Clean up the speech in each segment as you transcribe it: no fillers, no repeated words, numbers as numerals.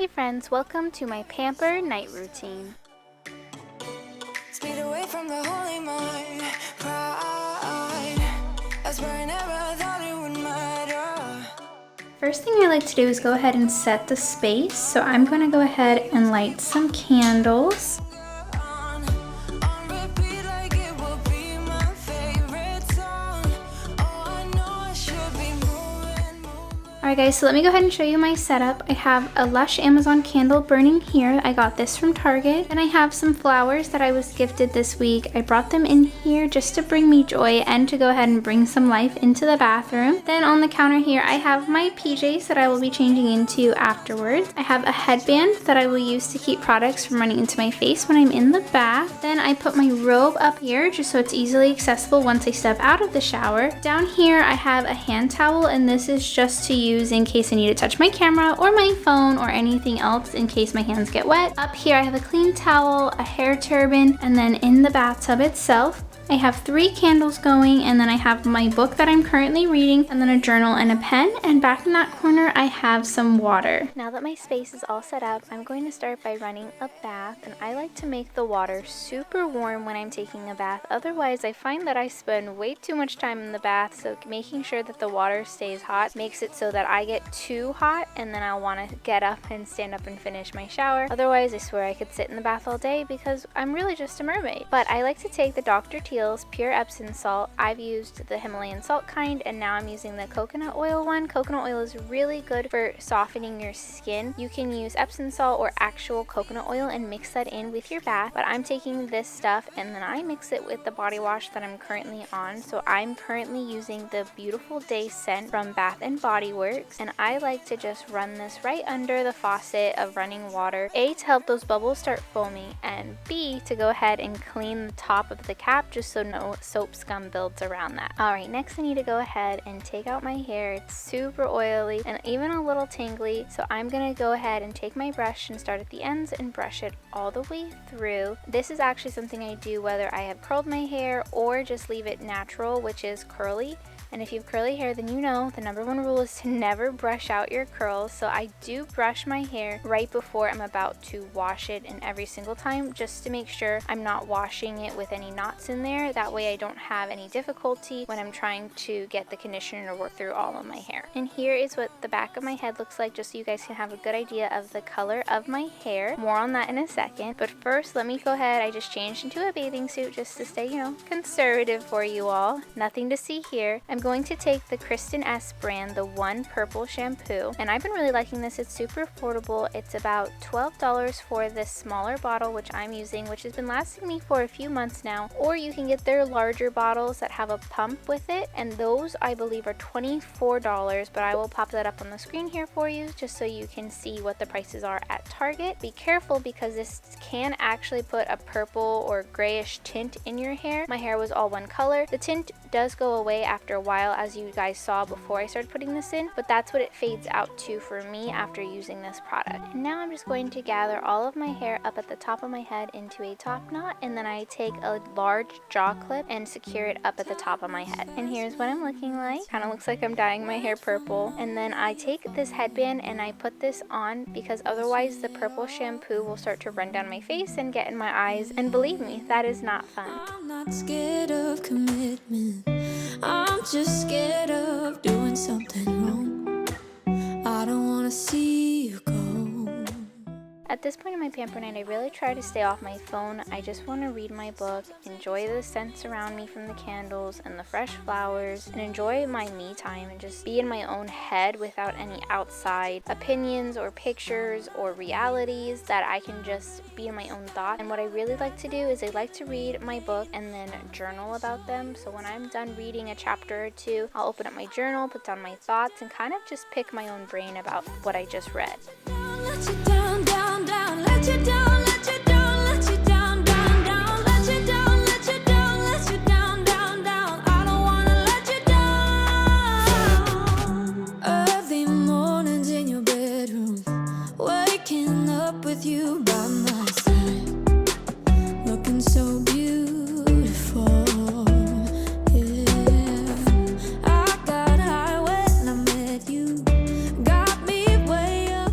Hey friends, welcome to my Pamper Night Routine. Speed away from the holy mind, pride. That's where I never thought it would matter. First thing I like to do is go ahead and set the space. So I'm going to go ahead and light some candles. On repeat like it will be my favorite song. Oh, I know I should be moving. Alright guys, so let me go ahead and show you my setup. I have a Lush Amazon candle burning here. I got this from Target. And I have some flowers that I was gifted this week. I brought them in here just to bring me joy and to go ahead and bring some life into the bathroom. Then on the counter here, I have my PJs that I will be changing into afterwards. I have a headband that I will use to keep products from running into my face when I'm in the bath. Then I put my robe up here just so it's easily accessible once I step out of the shower. Down here, I have a hand towel, and this is just to use in case I need to touch my camera or my phone or anything else in case my hands get wet. Up here I have a clean towel, a hair turban, and then in the bathtub itself I have 3 candles going, and then I have my book that I'm currently reading, and then a journal and a pen, and back in that corner I have some water. Now that my space is all set up, I'm going to start by running a bath, and I like to make the water super warm when I'm taking a bath. Otherwise, I find that I spend way too much time in the bath, so making sure that the water stays hot makes it so that I get too hot, and then I'll want to get up and stand up and finish my shower. Otherwise, I swear I could sit in the bath all day because I'm really just a mermaid. But I like to take the Dr. Teal's pure Epsom salt. I've used the Himalayan salt kind, and now I'm using the coconut oil one. Coconut oil is really good for softening your skin. You can use Epsom salt or actual coconut oil and mix that in with your bath, but I'm taking this stuff and then I mix it with the body wash that I'm currently on. So I'm currently using the Beautiful Day scent from Bath and Body Works, and I like to just run this right under the faucet of running water, A, to help those bubbles start foaming, and B, to go ahead and clean the top of the cap just so no soap scum builds around that. Alright, next I need to go ahead and take out my hair. It's super oily and even a little tingly, so I'm gonna go ahead and take my brush and start at the ends and brush it all the way through. This is actually something I do whether I have curled my hair or just leave it natural, which is curly. And if you have curly hair, then you know the number 1 rule is to never brush out your curls. So I do brush my hair right before I'm about to wash it, and every single time, just to make sure I'm not washing it with any knots in there. That way I don't have any difficulty when I'm trying to get the conditioner to work through all of my hair. And here is what the back of my head looks like, just so you guys can have a good idea of the color of my hair. More on that in a second. But first, let me go ahead. I just changed into a bathing suit just to stay, conservative for you all. Nothing to see here. I'm going to take the Kristen S brand, the One Purple shampoo, and I've been really liking this. It's super affordable. It's about $12 for this smaller bottle, which I'm using, which has been lasting me for a few months now. Or you can get their larger bottles that have a pump with it, and those I believe are $24, but I will pop that up on the screen here for you just so you can see what the prices are at Target. Be careful because this can actually put a purple or grayish tint in your hair. My hair was all one color. The tint does go away after a while, as you guys saw before I started putting this in, but that's what it fades out to for me after using this product. And now I'm just going to gather all of my hair up at the top of my head into a top knot, and then I take a large jaw clip and secure it up at the top of my head. And here's what I'm looking like. Kind of looks like I'm dyeing my hair purple. And then I take this headband and I put this on because otherwise the purple shampoo will start to run down my face and get in my eyes, and believe me, that is not fun. I'm not scared of commitment. I'm just scared of doing something wrong. I don't wanna see you go. At this point in my pamper night, I really try to stay off my phone. I just want to read my book, enjoy the scents around me from the candles and the fresh flowers, and enjoy my me time and just be in my own head without any outside opinions or pictures or realities, that I can just be in my own thoughts. And what I really like to do is I like to read my book and then journal about them. So when I'm done reading a chapter or two, I'll open up my journal, put down my thoughts, and kind of just pick my own brain about what I just read. Let you down, down, down, let you down, let you down, let you down, down, down, let you down, let you down, let you down, down, down. I don't wanna let you down. Early mornings in your bedroom, waking up with you by my side, looking so beautiful. Yeah, I got high when I met you, got me way up.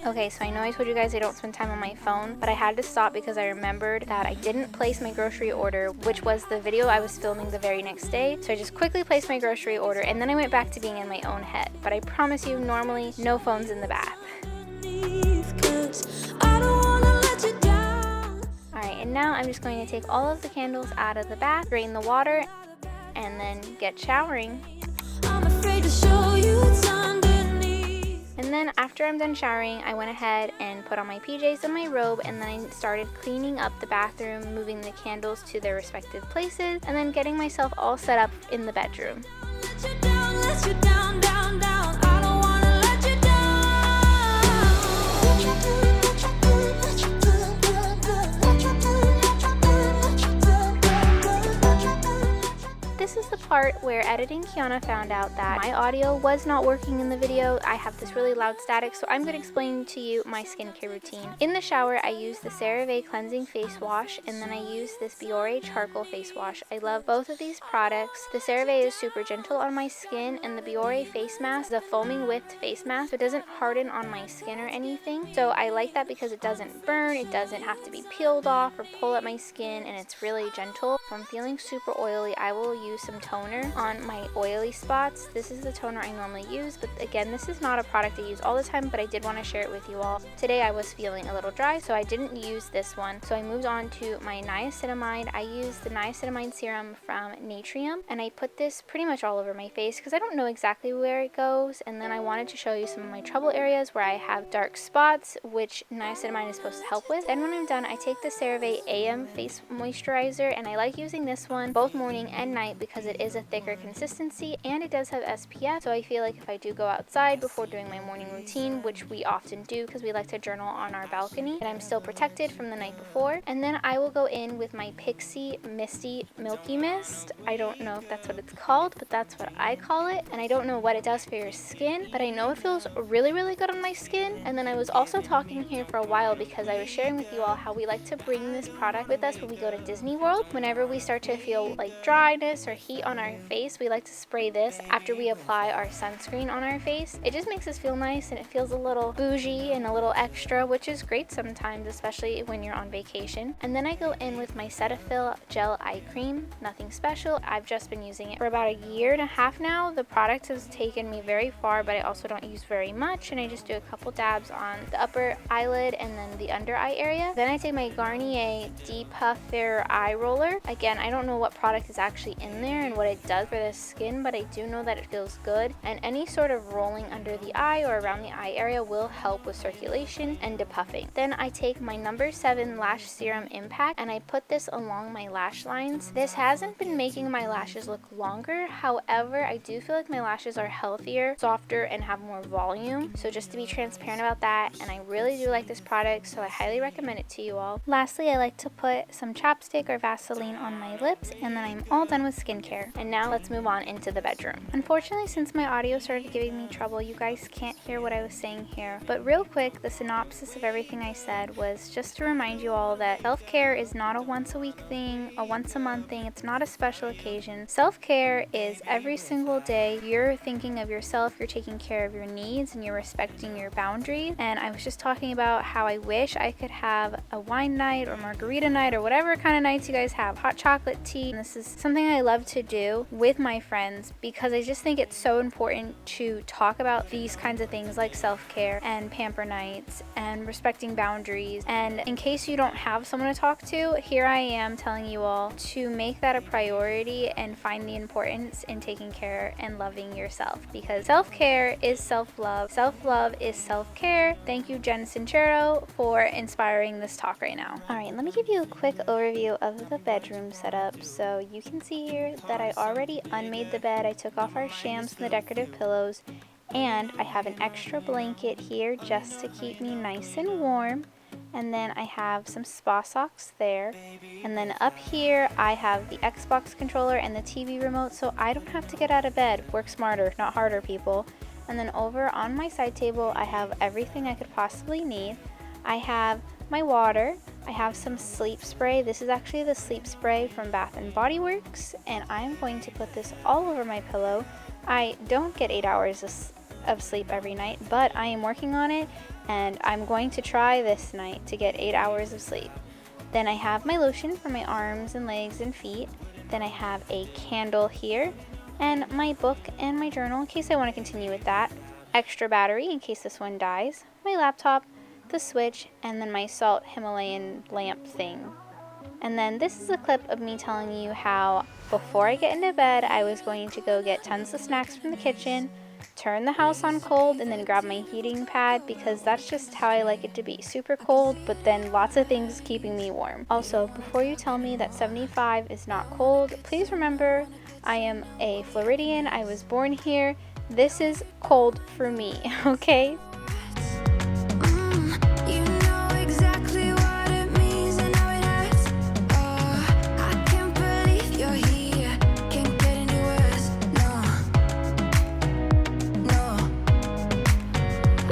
Okay, Okay, so I know I told you guys I don't spend time on my phone, but I had to stop because I remembered that I didn't place my grocery order, which was the video I was filming the very next day. So I just quickly placed my grocery order and then I went back to being in my own head. But I promise you, normally no phones in the bath. Alright, and now I'm just going to take all of the candles out of the bath, drain the water, and then get showering. I'm afraid to show you what's underneath. And then after I'm done showering, I went ahead and put on my PJs and my robe, and then I started cleaning up the bathroom, moving the candles to their respective places, and then getting myself all set up in the bedroom. Let you down, down, down. I don't wanna let you down. This is the part where editing Kiana found out that my audio was not working in the video. I have this really loud static, so I'm going to explain to you my skincare routine. In the shower, I use the CeraVe cleansing face wash, and then I use this Biore charcoal face wash. I love both of these products. The CeraVe is super gentle on my skin, and the Biore face mask is a foaming whipped face mask, so it doesn't harden on my skin or anything. So I like that because it doesn't burn, it doesn't have to be peeled off or pull at my skin, and it's really gentle. If I'm feeling super oily, I will use some toner on my oily spots. This is the toner I normally use, but again, this is not a product I use all the time, but I did want to share it with you all. Today I was feeling a little dry, so I didn't use this one. So I moved on to my niacinamide. I used the niacinamide serum from Natrium, and I put this pretty much all over my face because I don't know exactly where it goes, and then I wanted to show you some of my trouble areas where I have dark spots, which niacinamide is supposed to help with. Then when I'm done, I take the CeraVe AM face moisturizer, and I like using this one both morning and night because it is a thicker consistency and it does have SPF, so I feel like if I do go outside before doing my morning routine, which we often do because we like to journal on our balcony, and I'm still protected from the night before. And then I will go in with my Pixie Misty Milky Mist. I don't know if that's what it's called, but that's what I call it, and I don't know what it does for your skin, but I know it feels really, really good on my skin. And then I was also talking here for a while because I was sharing with you all how we like to bring this product with us when we go to Disney World. Whenever we start to feel like dryness or heat on our face, we like to spray this after we apply our sunscreen on our face. It just makes us feel nice, and it feels a little bougie and a little extra, which is great sometimes, especially when you're on vacation. And then I go in with my Cetaphil Gel Eye Cream. Nothing special. I've just been using it for about a year and a half now. The product has taken me very far, but I also don't use very much, and I just do a couple dabs on the upper eyelid and then the under eye area. Then I take my Garnier Depuff Fair Eye Roller. Again, I don't know what product is actually in there and what it does for the skin, but I do know that it feels good, and any sort of rolling under the eye or around the eye area will help with circulation and depuffing. Then I take my number 7 Lash Serum Impact, and I put this along my lash lines. This hasn't been making my lashes look longer, however, I do feel like my lashes are healthier, softer, and have more volume. So just to be transparent about that, and I really do like this product, so I highly recommend it to you all. Lastly, I like to put some chapstick or Vaseline on my lips, and then I'm all done with skincare. And now let's move on into the bedroom. Unfortunately, since my audio started giving me trouble, you guys can't hear what I was saying here. But real quick, the synopsis of everything I said was just to remind you all that self-care is not a once a week thing, a once a month thing. It's not a special occasion. Self-care is every single day. You're thinking of yourself, you're taking care of your needs, and you're respecting your boundaries. And I was just talking about how I wish I could have a wine night or margarita night or whatever kind of nights you guys have, hot chocolate tea. And this is something I love to do with my friends because I just think it's so important to talk about these kinds of things like self-care and pamper nights and respecting boundaries. And in case you don't have someone to talk to, here I am telling you all to make that a priority and find the importance in taking care and loving yourself, because self-care is self-love. Self-love is self-care. Thank you, Jen Sincero, for inspiring this talk right now. All right, let me give you a quick overview of the bedroom setup. So you can see here that I already unmade the bed. I took off our shams and the decorative pillows, and I have an extra blanket here just to keep me nice and warm. And then I have some spa socks there. And then up here I have the Xbox controller and the TV remote, so I don't have to get out of bed. Work smarter, not harder, people. And then over on my side table I have everything I could possibly need. I have my water. I have some sleep spray. This is actually the sleep spray from Bath & Body Works, and I'm going to put this all over my pillow. I don't get 8 hours of sleep every night, but I am working on it, and I'm going to try this night to get 8 hours of sleep. Then I have my lotion for my arms and legs and feet. Then I have a candle here, and my book and my journal in case I want to continue with that. Extra battery in case this one dies. My laptop, the switch, and then my salt Himalayan lamp thing. And then this is a clip of me telling you how before I get into bed, I was going to go get tons of snacks from the kitchen, turn the house on cold, and then grab my heating pad because that's just how I like it to be. Super cold, but then lots of things keeping me warm. Also, before you tell me that 75 is not cold, please remember I am a Floridian. I was born here. This is cold for me, okay? You know exactly what it means and how it hurts. Oh, I can't believe you're here. Can't get any worse. No, no.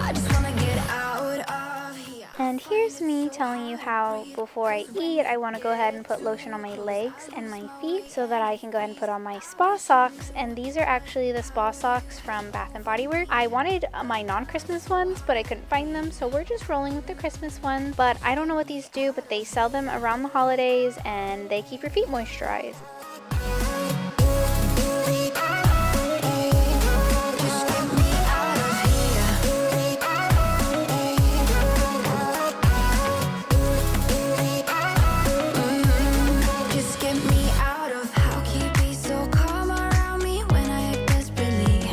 I just wanna get out of here. And here's me telling you how before I eat, I want to go ahead and put lotion on my legs and my feet so that I can go ahead and put on my spa socks. And these are actually the spa socks from Bath & Body Works. I wanted my non-Christmas ones, but I couldn't find them, so we're just rolling with the Christmas ones. But I don't know what these do, but they sell them around the holidays and they keep your feet moisturized. Just get me out of here. Just get me out of. How can you be so calm around me when I act desperately?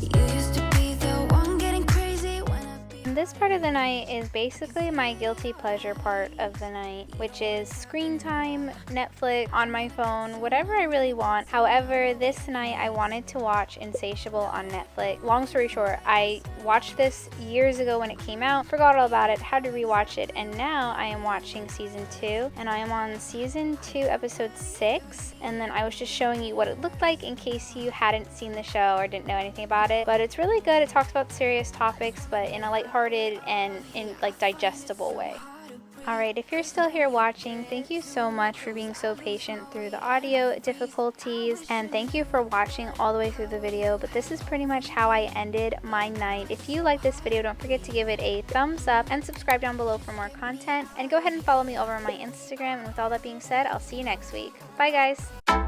You used to be the one getting crazy when I be. And this part of the night is basically my guilty pleasure part of the night, which is screen time, Netflix, on my phone, whatever I really want. However, this night I wanted to watch Insatiable on Netflix. Long story short, I watched this years ago when it came out, forgot all about it, had to rewatch it, and now I am watching season 2, and I am on season 2, episode 6, and then I was just showing you what it looked like in case you hadn't seen the show or didn't know anything about it. But it's really good. It talks about serious topics, but in a lighthearted and in like digestible way. Alright, if you're still here watching, thank you so much for being so patient through the audio difficulties, and thank you for watching all the way through the video. But this is pretty much how I ended my night. If you like this video, don't forget to give it a thumbs up and subscribe down below for more content, and go ahead and follow me over on my Instagram. And with all that being said, I'll see you next week. Bye guys!